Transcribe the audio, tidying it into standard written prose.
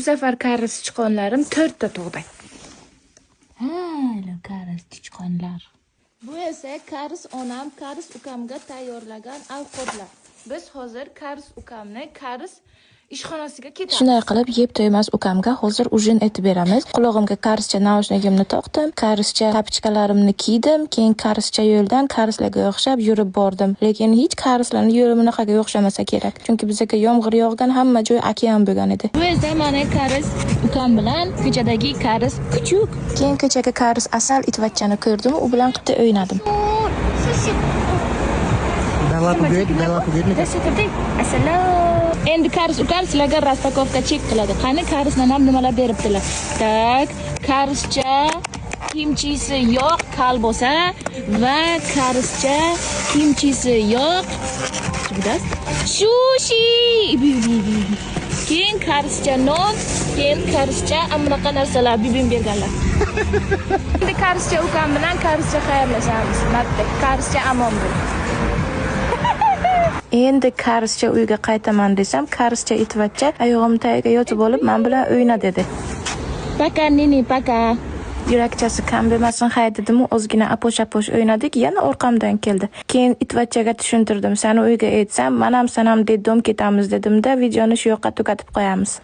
Bu safar karis sichqonlarim 4 ta tug'di. Karis sichqonlar. Bu esa karis onam, karis ukamga tayyorlagan ovqatlar. Biz hozir karis ukamni karis ishxonasiga ketamiz. Shunday qilib, yeb to'ymas ukamga hozir ujin etib beramiz. Qulog'imga karischa naushnikimni taqdim, karischa tapichkalarimni kiydim, keyin karischa yo'ldan karislarga o'xshab yurib bordim. Lekin hech karislarning yo'li bunaqaga o'xshamasa kerak. Chunki bizga yomg'ir yog'gan, hamma joy okean bo'lgan edi. Bu esa mana karis ukam bilan ko'chadagi karis kuchuk. Keyin ko'chaga karis asal itvachchani ko'rdim, u bilan qitta o'ynadim. Bella Pugit. Assalom. Endi karis ukam sizlarga rastakovka chek qiladi. Qani karisdan ham nimalar beribdilar? Tak, karischa kimchisi yo'q kalbosa va karischa kimchisi yo'q. Sushi. Keyin karischa non, keyin karischa amnaqa narsalar bibim berganlar. Endi karischa ukam bilan karischa xayrlashamiz. Marta karischa amon bo'l. Endi karischa uyga qaytaman desam, karischa itvachcha oyog'im tagiga yotib olib, men bilan o'yna dedi. Paka nini paka. Yurakchasi kam bo'lmasin hay dedim-u, ozgina aposh-aposh o'ynadik, yana orqamdan keldi. Keyin itvachchaga tushuntirdim, seni uyga aytsam, men ham sanam dedim ketamiz dedim-da, videoni shu yoqqa tugatib qo'yamiz.